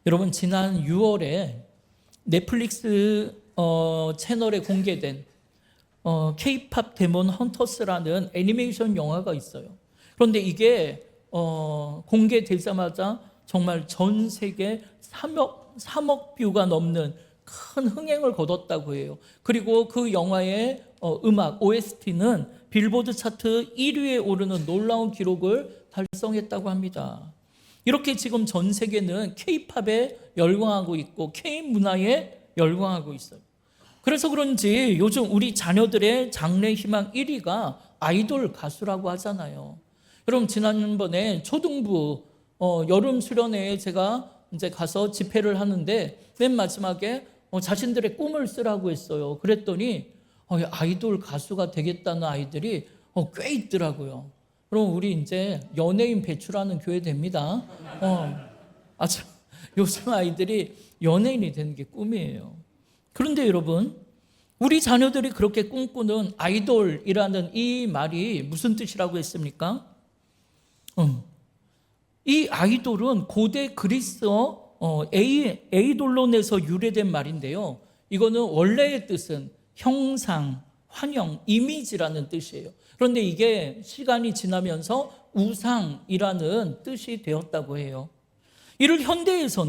여러분 지난 6월에 넷플릭스 채널에 공개된 K-팝 데몬 헌터스라는 애니메이션 영화가 있어요. 그런데 이게 공개되자마자 정말 전 세계 3억 뷰가 넘는 큰 흥행을 거뒀다고 해요. 그리고 그 영화의 음악 OST는 빌보드 차트 1위에 오르는 놀라운 기록을 달성했다고 합니다. 이렇게 지금 전 세계는 K-팝에 열광하고 있고 K-문화에 열광하고 있어요. 그래서 그런지 요즘 우리 자녀들의 장래 희망 1위가 아이돌 가수라고 하잖아요. 여러분 지난번에 초등부 여름 수련회에 제가 이제 가서 집회를 하는데 맨 마지막에 자신들의 꿈을 쓰라고 했어요. 그랬더니 아이돌 가수가 되겠다는 아이들이 꽤 있더라고요. 그럼 우리 이제 연예인 배출하는 교회 됩니다. 아주 요즘 아이들이 연예인이 되는 게 꿈이에요. 그런데 여러분, 우리 자녀들이 그렇게 꿈꾸는 아이돌이라는 이 말이 무슨 뜻이라고 했습니까? 이 아이돌은 고대 그리스어 에이돌론에서 유래된 말인데요. 이거는 원래의 뜻은 형상, 환영, 이미지라는 뜻이에요. 그런데 이게 시간이 지나면서 우상이라는 뜻이 되었다고 해요. 이를 현대에서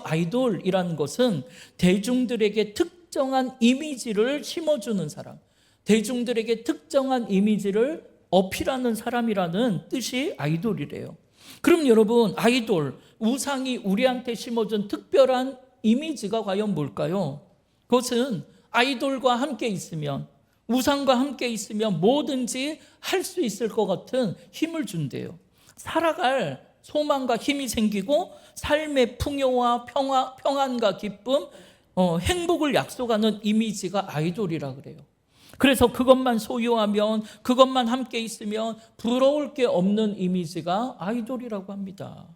아이돌이라는 것은 대중들에게 특정한 이미지를 심어주는 사람, 대중들에게 특정한 이미지를 어필하는 사람이라는 뜻이 아이돌이래요. 그럼 여러분, 아이돌, 우상이 우리한테 심어준 특별한 이미지가 과연 뭘까요? 그것은 아이돌과 함께 있으면, 우상과 함께 있으면 뭐든지 할 수 있을 것 같은 힘을 준대요. 살아갈 소망과 힘이 생기고 삶의 풍요와 평안과 기쁨, 행복을 약속하는 이미지가 아이돌이라 그래요. 그래서 그것만 소유하면, 그것만 함께 있으면 부러울 게 없는 이미지가 아이돌이라고 합니다.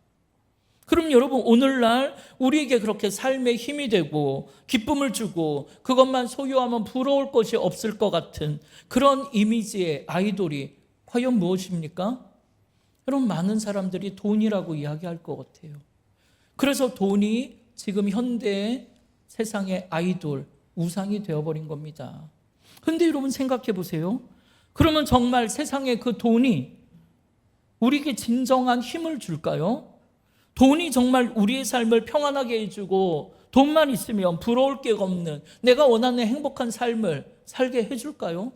그럼 여러분, 오늘날 우리에게 그렇게 삶의 힘이 되고 기쁨을 주고 그것만 소유하면 부러울 것이 없을 것 같은 그런 이미지의 아이돌이 과연 무엇입니까? 여러분, 많은 사람들이 돈이라고 이야기할 것 같아요. 그래서 돈이 지금 현대의 세상의 아이돌, 우상이 되어버린 겁니다. 근데 여러분 생각해 보세요. 그러면 정말 세상에 그 돈이 우리에게 진정한 힘을 줄까요? 돈이 정말 우리의 삶을 평안하게 해주고 돈만 있으면 부러울 게 없는 내가 원하는 행복한 삶을 살게 해줄까요?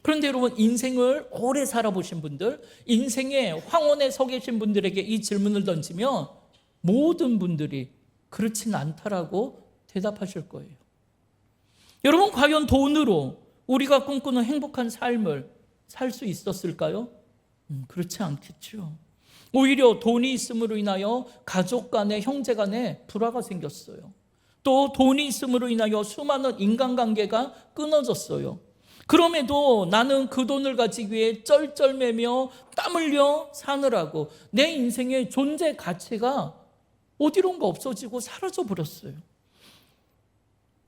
그런데 여러분, 인생을 오래 살아보신 분들, 인생의 황혼에 서 계신 분들에게 이 질문을 던지면 모든 분들이 그렇진 않다라고 대답하실 거예요. 여러분, 과연 돈으로 우리가 꿈꾸는 행복한 삶을 살 수 있었을까요? 그렇지 않겠죠. 오히려 돈이 있음으로 인하여 가족 간에, 형제 간에 불화가 생겼어요. 또 돈이 있음으로 인하여 수많은 인간관계가 끊어졌어요. 그럼에도 나는 그 돈을 가지기 위해 쩔쩔매며 땀 흘려 사느라고 내 인생의 존재 가치가 어디론가 없어지고 사라져 버렸어요.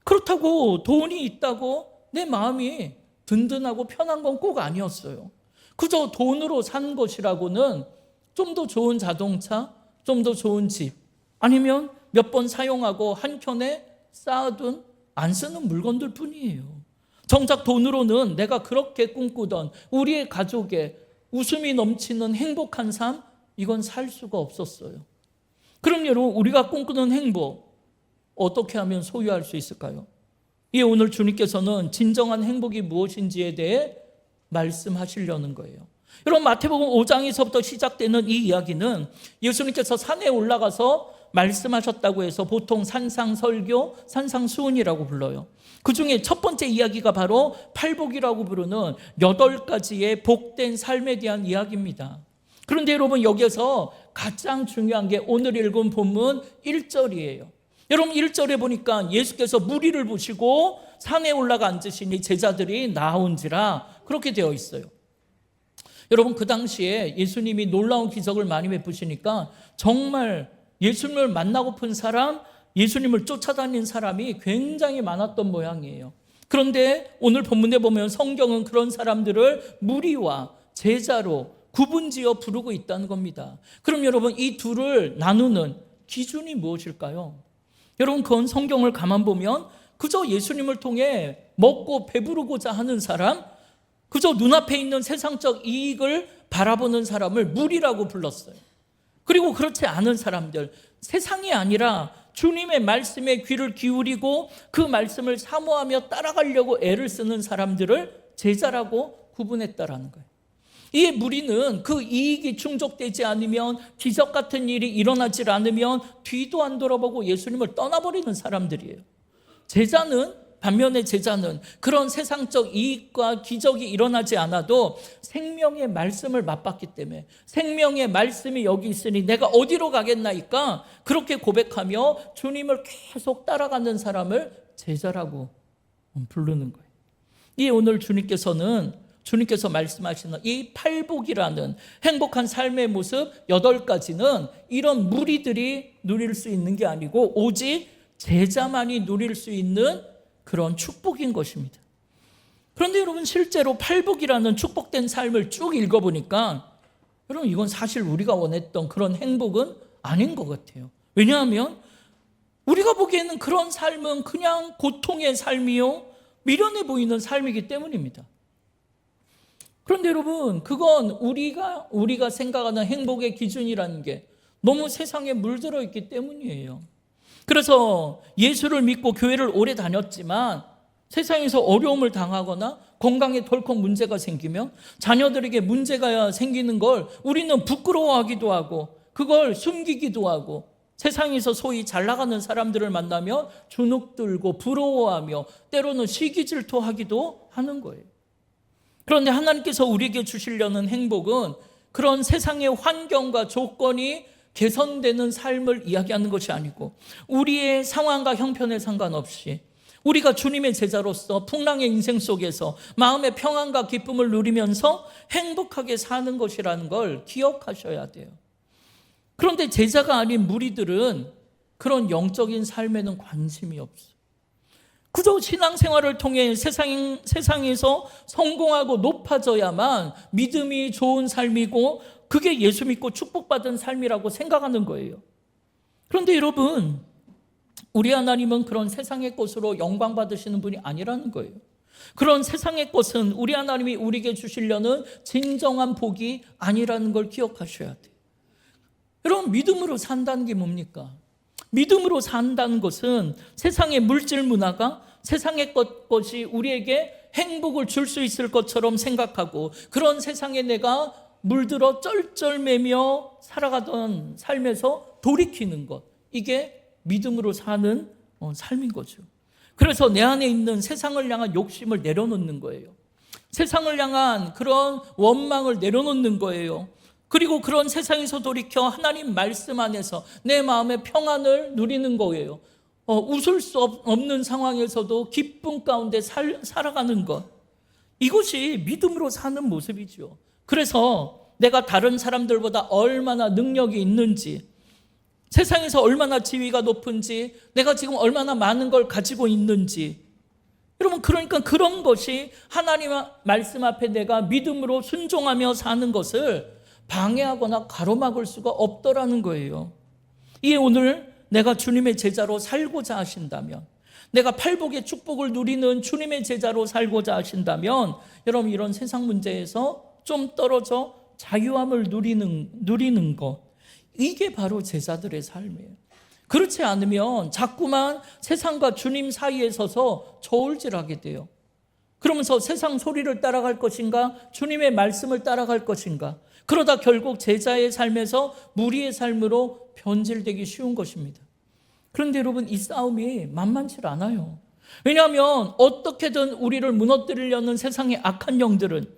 그렇다고 돈이 있다고 내 마음이 든든하고 편한 건 꼭 아니었어요. 그저 돈으로 산 것이라고는 좀 더 좋은 자동차, 좀 더 좋은 집, 아니면 몇 번 사용하고 한켠에 쌓아둔 안 쓰는 물건들 뿐이에요. 정작 돈으로는 내가 그렇게 꿈꾸던 우리의 가족의 웃음이 넘치는 행복한 삶, 이건 살 수가 없었어요. 그럼 여러분, 우리가 꿈꾸는 행복 어떻게 하면 소유할 수 있을까요? 오늘 주님께서는 진정한 행복이 무엇인지에 대해 말씀하시려는 거예요. 여러분, 마태복음 5장에서부터 시작되는 이 이야기는 예수님께서 산에 올라가서 말씀하셨다고 해서 보통 산상설교, 산상수훈이라고 불러요. 그 중에 첫 번째 이야기가 바로 팔복이라고 부르는 8가지의 복된 삶에 대한 이야기입니다. 그런데 여러분, 여기에서 가장 중요한 게 오늘 읽은 본문 1절이에요. 여러분, 1절에 보니까 예수께서 무리를 보시고 산에 올라가 앉으시니 제자들이 나온지라 그렇게 되어 있어요. 여러분, 그 당시에 예수님이 놀라운 기적을 많이 베푸시니까 정말 예수님을 만나고픈 사람, 예수님을 쫓아다닌 사람이 굉장히 많았던 모양이에요. 그런데 오늘 본문에 보면 성경은 그런 사람들을 무리와 제자로 구분지어 부르고 있다는 겁니다. 그럼 여러분, 이 둘을 나누는 기준이 무엇일까요? 여러분, 그건 성경을 가만 보면 그저 예수님을 통해 먹고 배부르고자 하는 사람, 그저 눈앞에 있는 세상적 이익을 바라보는 사람을 무리라고 불렀어요. 그리고 그렇지 않은 사람들, 세상이 아니라 주님의 말씀에 귀를 기울이고 그 말씀을 사모하며 따라가려고 애를 쓰는 사람들을 제자라고 구분했다라는 거예요. 이 무리는 그 이익이 충족되지 않으면, 기적 같은 일이 일어나지 않으면 뒤도 안 돌아보고 예수님을 떠나버리는 사람들이에요. 반면에 제자는 그런 세상적 이익과 기적이 일어나지 않아도 생명의 말씀을 맛봤기 때문에, 생명의 말씀이 여기 있으니 내가 어디로 가겠나이까, 그렇게 고백하며 주님을 계속 따라가는 사람을 제자라고 부르는 거예요. 이 오늘 주님께서 말씀하시는 이 팔복이라는 행복한 삶의 모습 8가지는 이런 무리들이 누릴 수 있는 게 아니고 오직 제자만이 누릴 수 있는 그런 축복인 것입니다. 그런데 여러분, 실제로 팔복이라는 축복된 삶을 쭉 읽어보니까 여러분, 이건 사실 우리가 원했던 그런 행복은 아닌 것 같아요. 왜냐하면 우리가 보기에는 그런 삶은 그냥 고통의 삶이요, 미련해 보이는 삶이기 때문입니다. 그런데 여러분, 그건 우리가 생각하는 행복의 기준이라는 게 너무 세상에 물들어 있기 때문이에요. 그래서 예수를 믿고 교회를 오래 다녔지만 세상에서 어려움을 당하거나 건강에 덜컥 문제가 생기면, 자녀들에게 문제가 생기는 걸 우리는 부끄러워하기도 하고 그걸 숨기기도 하고, 세상에서 소위 잘 나가는 사람들을 만나면 주눅들고 부러워하며 때로는 시기질투하기도 하는 거예요. 그런데 하나님께서 우리에게 주시려는 행복은 그런 세상의 환경과 조건이 개선되는 삶을 이야기하는 것이 아니고, 우리의 상황과 형편에 상관없이 우리가 주님의 제자로서 풍랑의 인생 속에서 마음의 평안과 기쁨을 누리면서 행복하게 사는 것이라는 걸 기억하셔야 돼요. 그런데 제자가 아닌 무리들은 그런 영적인 삶에는 관심이 없어요. 그저 신앙생활을 통해 세상에서 성공하고 높아져야만 믿음이 좋은 삶이고 그게 예수 믿고 축복받은 삶이라고 생각하는 거예요. 그런데 여러분, 우리 하나님은 그런 세상의 것으로 영광 받으시는 분이 아니라는 거예요. 그런 세상의 것은 우리 하나님이 우리에게 주시려는 진정한 복이 아니라는 걸 기억하셔야 돼요. 여러분, 믿음으로 산다는 게 뭡니까? 믿음으로 산다는 것은 세상의 물질 문화가 세상의 것이 우리에게 행복을 줄 수 있을 것처럼 생각하고, 그런 세상에 내가 물들어 쩔쩔매며 살아가던 삶에서 돌이키는 것, 이게 믿음으로 사는 삶인 거죠. 그래서 내 안에 있는 세상을 향한 욕심을 내려놓는 거예요. 세상을 향한 그런 원망을 내려놓는 거예요. 그리고 그런 세상에서 돌이켜 하나님 말씀 안에서 내 마음의 평안을 누리는 거예요. 웃을 수 없는 상황에서도 기쁨 가운데 살아가는 것, 이것이 믿음으로 사는 모습이죠. 그래서 내가 다른 사람들보다 얼마나 능력이 있는지, 세상에서 얼마나 지위가 높은지, 내가 지금 얼마나 많은 걸 가지고 있는지, 여러분, 그러니까 그런 것이 하나님 말씀 앞에 내가 믿음으로 순종하며 사는 것을 방해하거나 가로막을 수가 없더라는 거예요. 이에 오늘 내가 주님의 제자로 살고자 하신다면, 내가 팔복의 축복을 누리는 주님의 제자로 살고자 하신다면, 여러분, 이런 세상 문제에서 좀 떨어져 자유함을 누리는 것, 이게 바로 제자들의 삶이에요. 그렇지 않으면 자꾸만 세상과 주님 사이에 서서 저울질하게 돼요. 그러면서 세상 소리를 따라갈 것인가, 주님의 말씀을 따라갈 것인가, 그러다 결국 제자의 삶에서 무리의 삶으로 변질되기 쉬운 것입니다. 그런데 여러분, 이 싸움이 만만치 않아요. 왜냐하면 어떻게든 우리를 무너뜨리려는 세상의 악한 영들은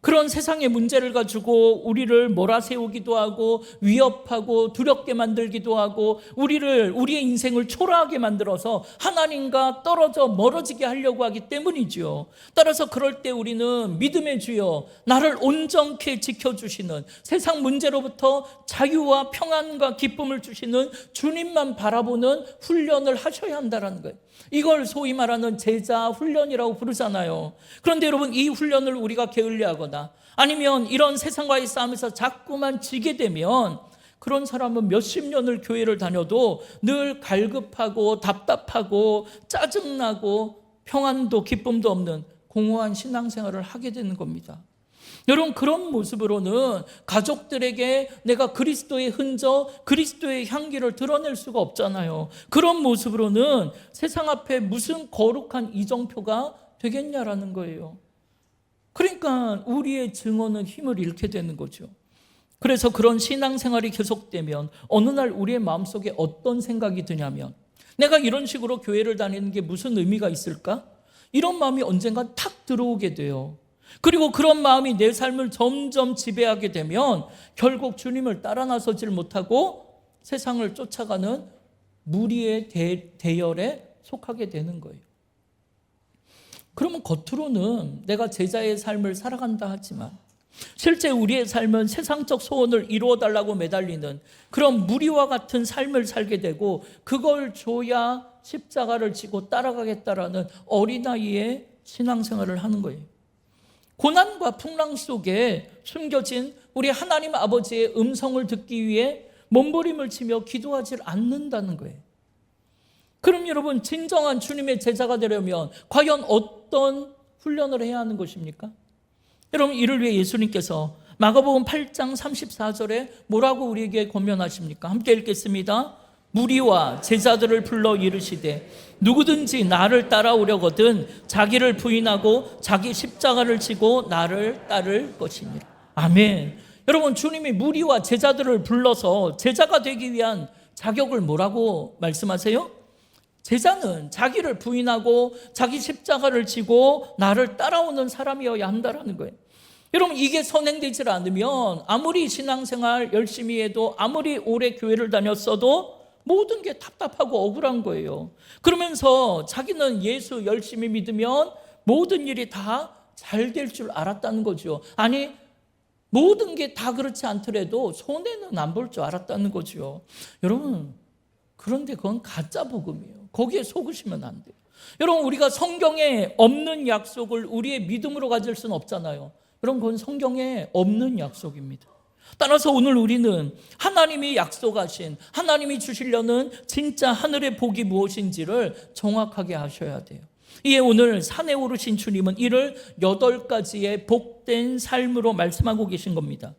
그런 세상의 문제를 가지고 우리를 몰아세우기도 하고 위협하고 두렵게 만들기도 하고 우리의 인생을 초라하게 만들어서 하나님과 떨어져 멀어지게 하려고 하기 때문이죠. 따라서 그럴 때 우리는 믿음의 주여, 나를 온전케 지켜주시는, 세상 문제로부터 자유와 평안과 기쁨을 주시는 주님만 바라보는 훈련을 하셔야 한다는 거예요. 이걸 소위 말하는 제자 훈련이라고 부르잖아요. 그런데 여러분, 이 훈련을 우리가 게을리하거나 아니면 이런 세상과의 싸움에서 자꾸만 지게 되면 그런 사람은 몇십 년을 교회를 다녀도 늘 갈급하고 답답하고 짜증나고 평안도 기쁨도 없는 공허한 신앙생활을 하게 되는 겁니다. 여러분, 그런 모습으로는 가족들에게 내가 그리스도의 흔적, 그리스도의 향기를 드러낼 수가 없잖아요. 그런 모습으로는 세상 앞에 무슨 거룩한 이정표가 되겠냐라는 거예요. 그러니까 우리의 증언은 힘을 잃게 되는 거죠. 그래서 그런 신앙생활이 계속되면 어느 날 우리의 마음속에 어떤 생각이 드냐면, 내가 이런 식으로 교회를 다니는 게 무슨 의미가 있을까? 이런 마음이 언젠가 탁 들어오게 돼요. 그리고 그런 마음이 내 삶을 점점 지배하게 되면 결국 주님을 따라 나서질 못하고 세상을 쫓아가는 무리의 대열에 속하게 되는 거예요. 그러면 겉으로는 내가 제자의 삶을 살아간다 하지만 실제 우리의 삶은 세상적 소원을 이루어달라고 매달리는 그런 무리와 같은 삶을 살게 되고, 그걸 줘야 십자가를 지고 따라가겠다라는 어린아이의 신앙생활을 하는 거예요. 고난과 풍랑 속에 숨겨진 우리 하나님 아버지의 음성을 듣기 위해 몸부림을 치며 기도하지 않는다는 거예요. 그럼 여러분, 진정한 주님의 제자가 되려면 과연 어떤 훈련을 해야 하는 것입니까? 여러분, 이를 위해 예수님께서 마가복음 8장 34절에 뭐라고 우리에게 권면하십니까? 함께 읽겠습니다. 무리와 제자들을 불러 이르시되 누구든지 나를 따라오려거든 자기를 부인하고 자기 십자가를 지고 나를 따를 것이니라. 아멘. 여러분, 주님이 무리와 제자들을 불러서 제자가 되기 위한 자격을 뭐라고 말씀하세요? 제자는 자기를 부인하고 자기 십자가를 지고 나를 따라오는 사람이어야 한다는 거예요. 여러분, 이게 선행되질 않으면 아무리 신앙생활 열심히 해도, 아무리 오래 교회를 다녔어도 모든 게 답답하고 억울한 거예요. 그러면서 자기는 예수 열심히 믿으면 모든 일이 다 잘 될 줄 알았다는 거죠. 아니, 모든 게 다 그렇지 않더라도 손해는 안 볼 줄 알았다는 거죠. 여러분, 그런데 그건 가짜 복음이에요. 거기에 속으시면 안 돼요. 여러분, 우리가 성경에 없는 약속을 우리의 믿음으로 가질 수는 없잖아요. 여러분, 그건 성경에 없는 약속입니다. 따라서 오늘 우리는 하나님이 약속하신, 하나님이 주시려는 진짜 하늘의 복이 무엇인지를 정확하게 아셔야 돼요. 이에 오늘 산에 오르신 주님은 이를 8가지의 복된 삶으로 말씀하고 계신 겁니다.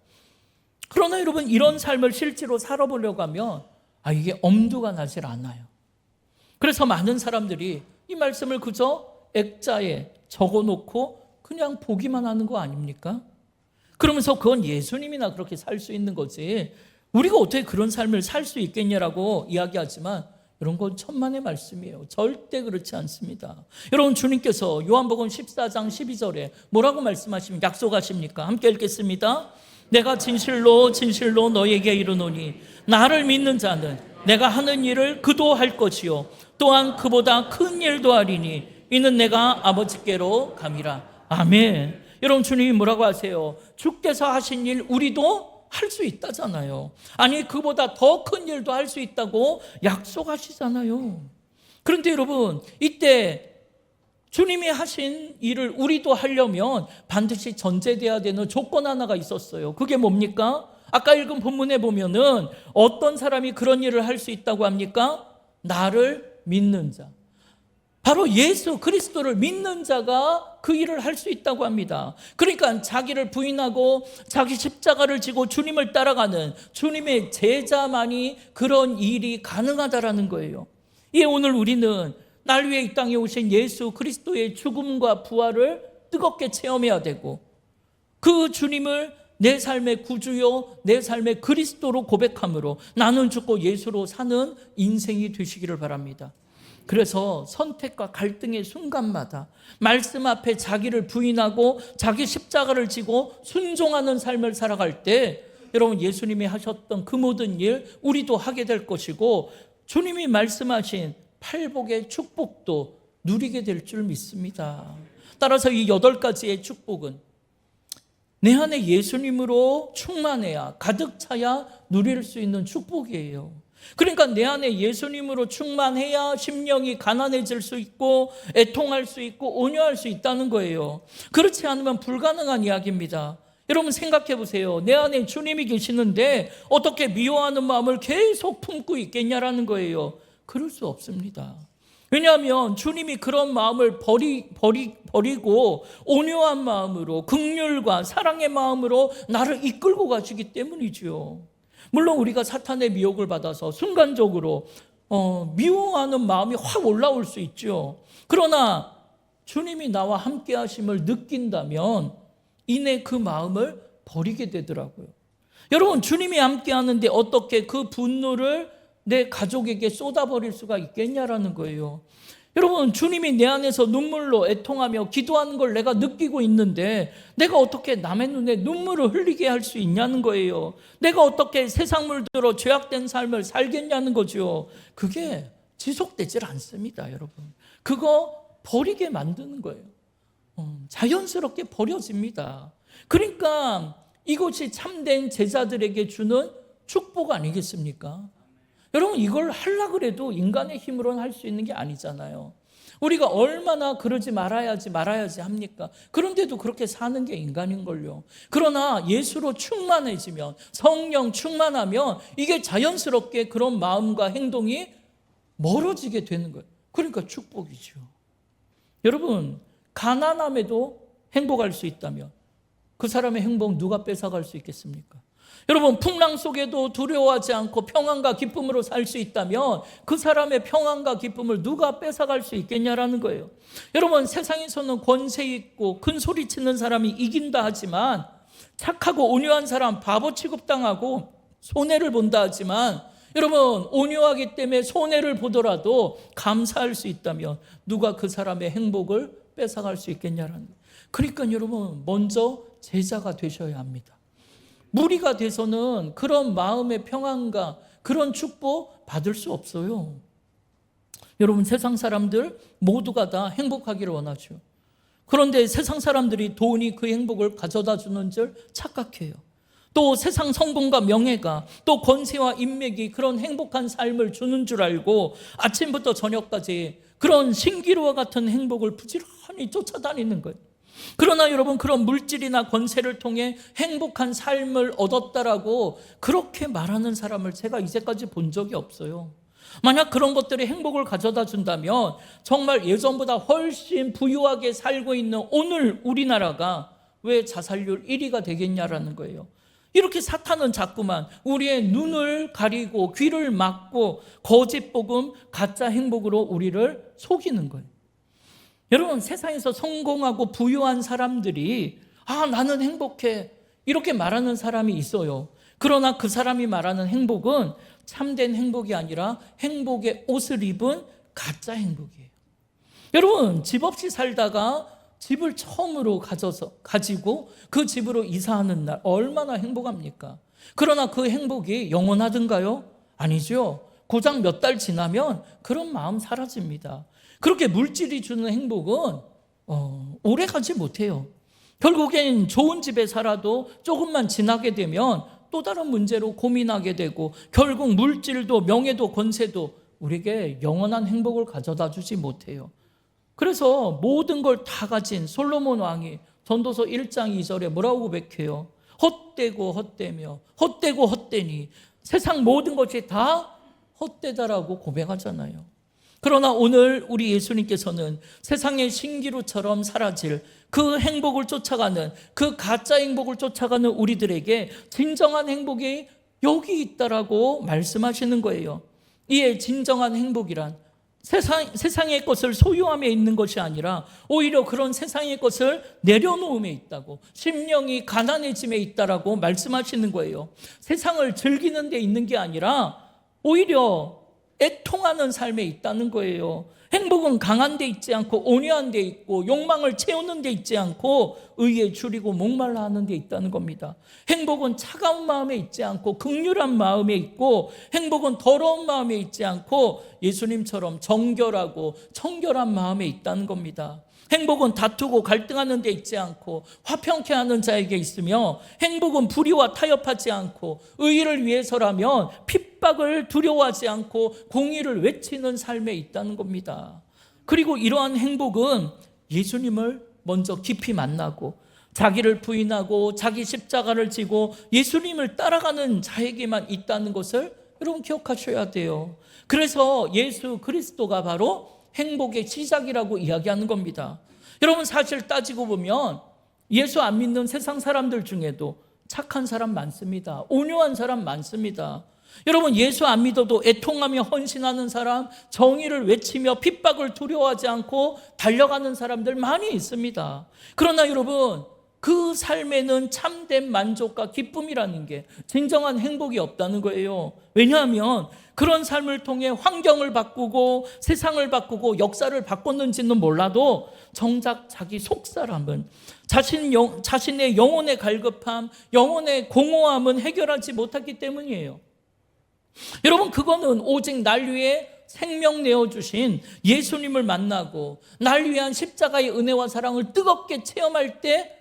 그러나 여러분, 이런 삶을 실제로 살아보려고 하면 이게 엄두가 나질 않아요. 그래서 많은 사람들이 이 말씀을 그저 액자에 적어놓고 그냥 보기만 하는 거 아닙니까? 그러면서 그건 예수님이나 그렇게 살 수 있는 거지, 우리가 어떻게 그런 삶을 살 수 있겠냐라고 이야기하지만, 이런 건 천만의 말씀이에요. 절대 그렇지 않습니다. 여러분, 주님께서 요한복음 14장 12절에 뭐라고 말씀하십니까? 약속하십니까? 함께 읽겠습니다. 내가 진실로 진실로 너에게 이르노니 나를 믿는 자는 내가 하는 일을 그도 할 것이요 또한 그보다 큰 일도 하리니 이는 내가 아버지께로 감이라. 아멘. 여러분, 주님이 뭐라고 하세요? 주께서 하신 일 우리도 할 수 있다잖아요. 아니, 그보다 더 큰 일도 할 수 있다고 약속하시잖아요. 그런데 여러분, 이때 주님이 하신 일을 우리도 하려면 반드시 전제돼야 되는 조건 하나가 있었어요. 그게 뭡니까? 아까 읽은 본문에 보면은 어떤 사람이 그런 일을 할 수 있다고 합니까? 나를 믿는 자. 바로 예수 그리스도를 믿는 자가 그 일을 할 수 있다고 합니다. 그러니까 자기를 부인하고 자기 십자가를 지고 주님을 따라가는 주님의 제자만이 그런 일이 가능하다라는 거예요. 이에 오늘 우리는 날 위해 이 땅에 오신 예수 그리스도의 죽음과 부활을 뜨겁게 체험해야 되고, 그 주님을 내 삶의 구주요 내 삶의 그리스도로 고백함으로 나는 죽고 예수로 사는 인생이 되시기를 바랍니다. 그래서 선택과 갈등의 순간마다 말씀 앞에 자기를 부인하고 자기 십자가를 지고 순종하는 삶을 살아갈 때 여러분, 예수님이 하셨던 그 모든 일 우리도 하게 될 것이고, 주님이 말씀하신 팔복의 축복도 누리게 될 줄 믿습니다. 따라서 이 8가지의 축복은 내 안에 예수님으로 충만해야, 가득 차야 누릴 수 있는 축복이에요. 그러니까 내 안에 예수님으로 충만해야 심령이 가난해질 수 있고 애통할 수 있고 온유할 수 있다는 거예요. 그렇지 않으면 불가능한 이야기입니다. 여러분 생각해 보세요. 내 안에 주님이 계시는데 어떻게 미워하는 마음을 계속 품고 있겠냐라는 거예요. 그럴 수 없습니다. 왜냐하면 주님이 그런 마음을 버리고 온유한 마음으로, 긍휼과 사랑의 마음으로 나를 이끌고 가시기 때문이죠. 물론 우리가 사탄의 미혹을 받아서 순간적으로 미워하는 마음이 확 올라올 수 있죠. 그러나 주님이 나와 함께 하심을 느낀다면 이내 그 마음을 버리게 되더라고요. 여러분, 주님이 함께 하는데 어떻게 그 분노를 내 가족에게 쏟아버릴 수가 있겠냐라는 거예요. 여러분, 주님이 내 안에서 눈물로 애통하며 기도하는 걸 내가 느끼고 있는데 내가 어떻게 남의 눈에 눈물을 흘리게 할 수 있냐는 거예요. 내가 어떻게 세상 물들어 죄악된 삶을 살겠냐는 거죠. 그게 지속되질 않습니다, 여러분. 그거 버리게 만드는 거예요. 자연스럽게 버려집니다. 그러니까 이것이 참된 제자들에게 주는 축복 아니겠습니까? 여러분, 이걸 하려고 해도 인간의 힘으로는 할 수 있는 게 아니잖아요. 우리가 얼마나 그러지 말아야지 합니까? 그런데도 그렇게 사는 게 인간인걸요. 그러나 예수로 충만해지면, 성령 충만하면 이게 자연스럽게 그런 마음과 행동이 멀어지게 되는 거예요. 그러니까 축복이죠. 여러분, 가난함에도 행복할 수 있다면 그 사람의 행복 누가 뺏어갈 수 있겠습니까? 여러분, 풍랑 속에도 두려워하지 않고 평안과 기쁨으로 살 수 있다면 그 사람의 평안과 기쁨을 누가 뺏어갈 수 있겠냐라는 거예요. 여러분, 세상에서는 권세 있고 큰 소리 치는 사람이 이긴다 하지만 착하고 온유한 사람 바보 취급당하고 손해를 본다 하지만 여러분, 온유하기 때문에 손해를 보더라도 감사할 수 있다면 누가 그 사람의 행복을 뺏어갈 수 있겠냐라는 거예요. 그러니까 여러분, 먼저 제자가 되셔야 합니다. 무리가 돼서는 그런 마음의 평안과 그런 축복 받을 수 없어요. 여러분, 세상 사람들 모두가 다 행복하기를 원하죠. 그런데 세상 사람들이 돈이 그 행복을 가져다 주는 줄 착각해요. 또 세상 성공과 명예가, 또 권세와 인맥이 그런 행복한 삶을 주는 줄 알고 아침부터 저녁까지 그런 신기루와 같은 행복을 부지런히 쫓아다니는 거예요. 그러나 여러분, 그런 물질이나 권세를 통해 행복한 삶을 얻었다라고 그렇게 말하는 사람을 제가 이제까지 본 적이 없어요. 만약 그런 것들이 행복을 가져다 준다면 정말 예전보다 훨씬 부유하게 살고 있는 오늘 우리나라가 왜 자살률 1위가 되겠냐라는 거예요. 이렇게 사탄은 자꾸만 우리의 눈을 가리고 귀를 막고 거짓 복음, 가짜 행복으로 우리를 속이는 거예요. 여러분, 세상에서 성공하고 부유한 사람들이 나는 행복해 이렇게 말하는 사람이 있어요. 그러나 그 사람이 말하는 행복은 참된 행복이 아니라 행복의 옷을 입은 가짜 행복이에요. 여러분, 집 없이 살다가 집을 처음으로 가지고 그 집으로 이사하는 날 얼마나 행복합니까? 그러나 그 행복이 영원하든가요? 아니죠. 고작 몇 달 지나면 그런 마음 사라집니다. 그렇게 물질이 주는 행복은 오래 가지 못해요. 결국엔 좋은 집에 살아도 조금만 지나게 되면 또 다른 문제로 고민하게 되고 결국 물질도 명예도 권세도 우리에게 영원한 행복을 가져다 주지 못해요. 그래서 모든 걸 다 가진 솔로몬 왕이 전도서 1장 2절에 뭐라고 고백해요? 헛되고 헛되며 헛되고 헛되니 세상 모든 것이 다 헛되다라고 고백하잖아요. 그러나 오늘 우리 예수님께서는 세상의 신기루처럼 사라질 그 행복을 쫓아가는, 그 가짜 행복을 쫓아가는 우리들에게 진정한 행복이 여기 있다라고 말씀하시는 거예요. 이에 진정한 행복이란 세상의 것을 소유함에 있는 것이 아니라 오히려 그런 세상의 것을 내려놓음에 있다고, 심령이 가난해짐에 있다라고 말씀하시는 거예요. 세상을 즐기는 데 있는 게 아니라 오히려 애통하는 삶에 있다는 거예요. 행복은 강한 데 있지 않고 온유한 데 있고 욕망을 채우는 데 있지 않고 의에 줄이고 목말라 하는 데 있다는 겁니다. 행복은 차가운 마음에 있지 않고 긍휼한 마음에 있고 행복은 더러운 마음에 있지 않고 예수님처럼 정결하고 청결한 마음에 있다는 겁니다. 행복은 다투고 갈등하는 데 있지 않고 화평케 하는 자에게 있으며 행복은 불의와 타협하지 않고 의의를 위해서라면 핍박을 두려워하지 않고 공의를 외치는 삶에 있다는 겁니다. 그리고 이러한 행복은 예수님을 먼저 깊이 만나고 자기를 부인하고 자기 십자가를 지고 예수님을 따라가는 자에게만 있다는 것을 여러분 기억하셔야 돼요. 그래서 예수 그리스도가 바로 행복의 시작이라고 이야기하는 겁니다. 여러분 사실 따지고 보면 예수 안 믿는 세상 사람들 중에도 착한 사람 많습니다. 온유한 사람 많습니다. 여러분 예수 안 믿어도 애통하며 헌신하는 사람, 정의를 외치며 핍박을 두려워하지 않고 달려가는 사람들 많이 있습니다. 그러나 여러분 그 삶에는 참된 만족과 기쁨이라는 게 진정한 행복이 없다는 거예요. 왜냐하면 그런 삶을 통해 환경을 바꾸고 세상을 바꾸고 역사를 바꿨는지는 몰라도 정작 자기 속사람은 자신의 영혼의 갈급함, 영혼의 공허함은 해결하지 못했기 때문이에요. 여러분 그거는 오직 날 위해 생명 내어주신 예수님을 만나고 날 위한 십자가의 은혜와 사랑을 뜨겁게 체험할 때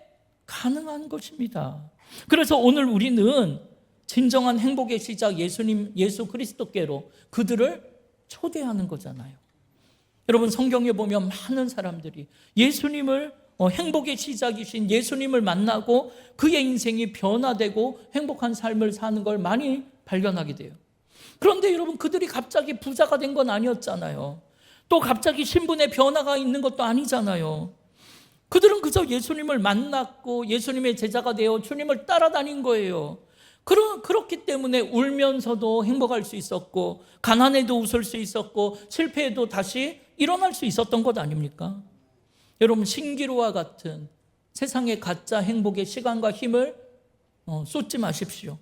가능한 것입니다. 그래서 오늘 우리는 진정한 행복의 시작 예수님, 예수 그리스도께로 그들을 초대하는 거잖아요. 여러분 성경에 보면 많은 사람들이 예수님을 행복의 시작이신 예수님을 만나고 그의 인생이 변화되고 행복한 삶을 사는 걸 많이 발견하게 돼요. 그런데 여러분 그들이 갑자기 부자가 된 건 아니었잖아요. 또 갑자기 신분의 변화가 있는 것도 아니잖아요. 그들은 그저 예수님을 만났고 예수님의 제자가 되어 주님을 따라다닌 거예요. 그렇기 때문에 울면서도 행복할 수 있었고 가난해도 웃을 수 있었고 실패해도 다시 일어날 수 있었던 것 아닙니까? 여러분 신기루와 같은 세상의 가짜 행복의 시간과 힘을 쏟지 마십시오.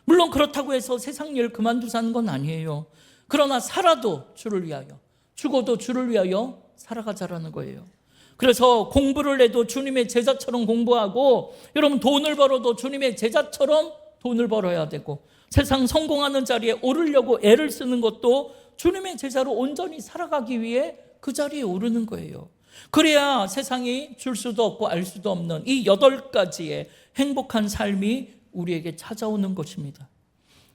물론 그렇다고 해서 세상 일 그만두자는 건 아니에요. 그러나 살아도 주를 위하여, 죽어도 주를 위하여 살아가자라는 거예요. 그래서 공부를 해도 주님의 제자처럼 공부하고 여러분 돈을 벌어도 주님의 제자처럼 돈을 벌어야 되고 세상 성공하는 자리에 오르려고 애를 쓰는 것도 주님의 제자로 온전히 살아가기 위해 그 자리에 오르는 거예요. 그래야 세상이 줄 수도 없고 알 수도 없는 이 8가지의 행복한 삶이 우리에게 찾아오는 것입니다.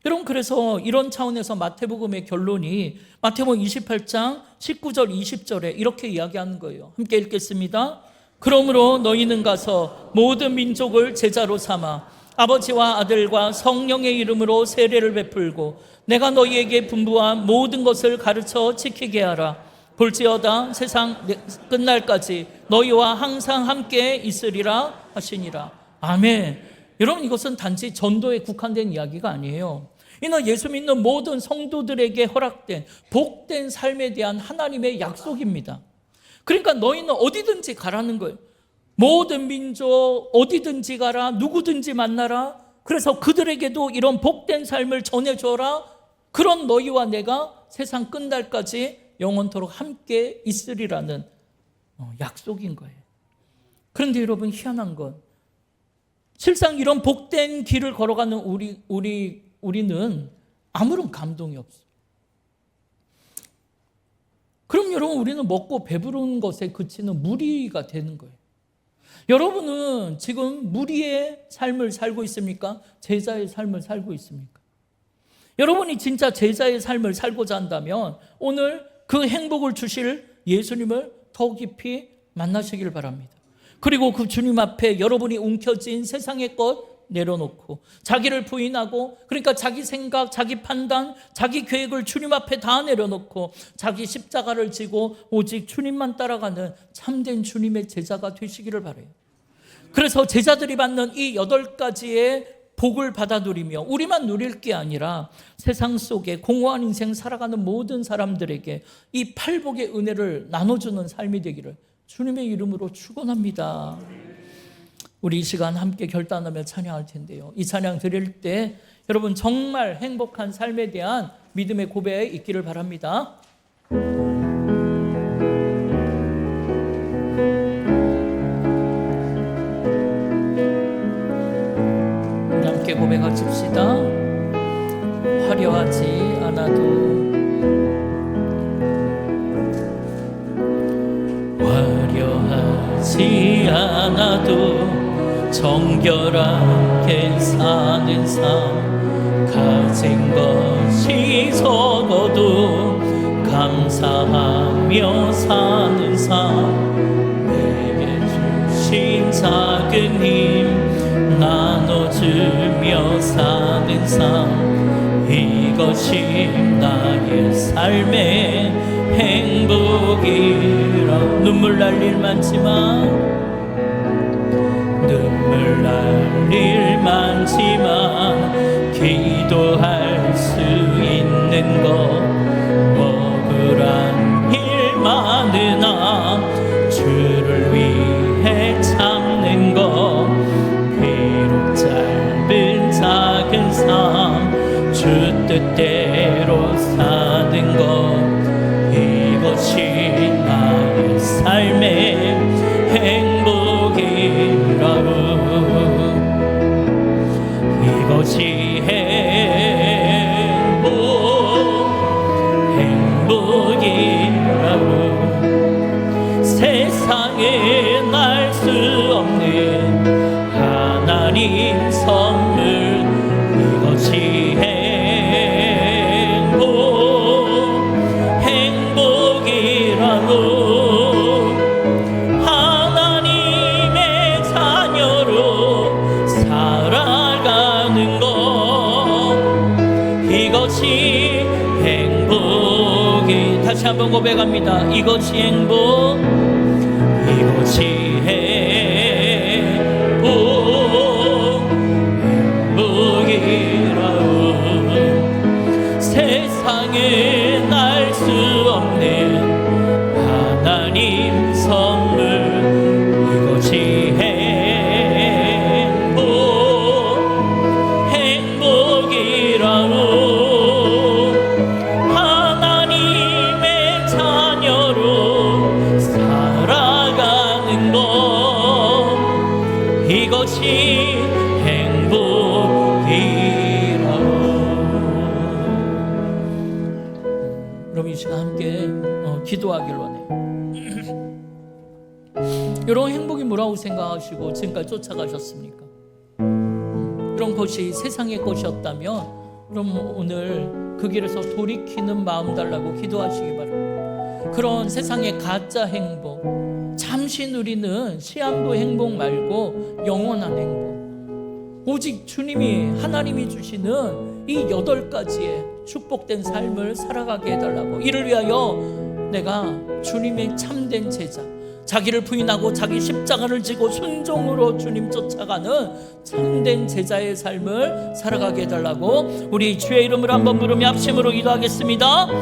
여러분 그래서 이런 차원에서 마태복음의 결론이 마태복음 28장 19절 20절에 이렇게 이야기하는 거예요. 함께 읽겠습니다. 그러므로 너희는 가서 모든 민족을 제자로 삼아 아버지와 아들과 성령의 이름으로 세례를 베풀고 내가 너희에게 분부한 모든 것을 가르쳐 지키게 하라. 볼지어다 세상 끝날까지 너희와 항상 함께 있으리라 하시니라. 아멘. 여러분 이것은 단지 전도에 국한된 이야기가 아니에요. 이는 예수 믿는 모든 성도들에게 허락된 복된 삶에 대한 하나님의 약속입니다. 그러니까 너희는 어디든지 가라는 거예요. 모든 민족 어디든지 가라, 누구든지 만나라. 그래서 그들에게도 이런 복된 삶을 전해줘라. 그런 너희와 내가 세상 끝날까지 영원토록 함께 있으리라는 약속인 거예요. 그런데 여러분 희한한 건 실상 이런 복된 길을 걸어가는 우리는 아무런 감동이 없어요. 그럼 여러분 우리는 먹고 배부른 것에 그치는 무리가 되는 거예요. 여러분은 지금 무리의 삶을 살고 있습니까? 제자의 삶을 살고 있습니까? 여러분이 진짜 제자의 삶을 살고자 한다면 오늘 그 행복을 주실 예수님을 더 깊이 만나시길 바랍니다. 그리고 그 주님 앞에 여러분이 움켜쥔 세상의 것 내려놓고 자기를 부인하고 그러니까 자기 생각, 자기 판단, 자기 계획을 주님 앞에 다 내려놓고 자기 십자가를 지고 오직 주님만 따라가는 참된 주님의 제자가 되시기를 바라요. 그래서 제자들이 받는 이 8가지의 복을 받아 누리며 우리만 누릴 게 아니라 세상 속에 공허한 인생 살아가는 모든 사람들에게 이 8복의 은혜를 나눠주는 삶이 되기를 주님의 이름으로 축원합니다. 우리 이 시간 함께 결단하며 찬양할 텐데요. 이 찬양 드릴 때 여러분 정말 행복한 삶에 대한 믿음의 고백 있기를 바랍니다. 우리 함께 고백하십시다. 화려하지 않아도 화려하지 않아도 정결하게 사는 삶 가진 것이 적어도 감사하며 사는 삶 내게 주신 작은 힘 나눠주며 사는 삶, 이것이 나의 삶의 행복이라. 눈물 날 일 많지만, 눈물 날 일 많지만 기도할 수 있는 것, 억울한 일 많으나 주를 위해 참는 것, 비록 짧은 작은 삶 주 뜻대로 사는 것, 이것이 나의 삶의 행복이라고. 이것이 행복이라고. 세상에 날 수 없는 하나님 선물, 이것이 행복이라고. 하나님의 자녀로 살아가는 것, 이것이 행복이. 다시 한번 고백합니다. 이것이 행복, 이것이 행복이라고. 세상에 날 수 없는 하나님 선물, 이것이 행복이라고. 하나님의 자녀로 살아가는 것, 이것이 행복이라고. 그럼 이 시간 함께 기도하길 원해요. 이런 행복이 뭐라고 생각하시고 지금까지 쫓아가셨습니까? 이런 것이 세상의 것이었다면 그럼 오늘 그 길에서 돌이키는 마음 달라고 기도하시기 바랍니다. 그런 세상의 가짜 행복, 잠시 누리는 시한부 행복 말고 영원한 행복, 오직 주님이, 하나님이 주시는 이 8가지의 축복된 삶을 살아가게 해달라고. 이를 위하여 내가 주님의 참된 제자, 자기를 부인하고 자기 십자가를 지고 순종으로 주님 쫓아가는 참된 제자의 삶을 살아가게 해달라고 우리 주의 이름으로 한번 부르며 합심으로 기도하겠습니다.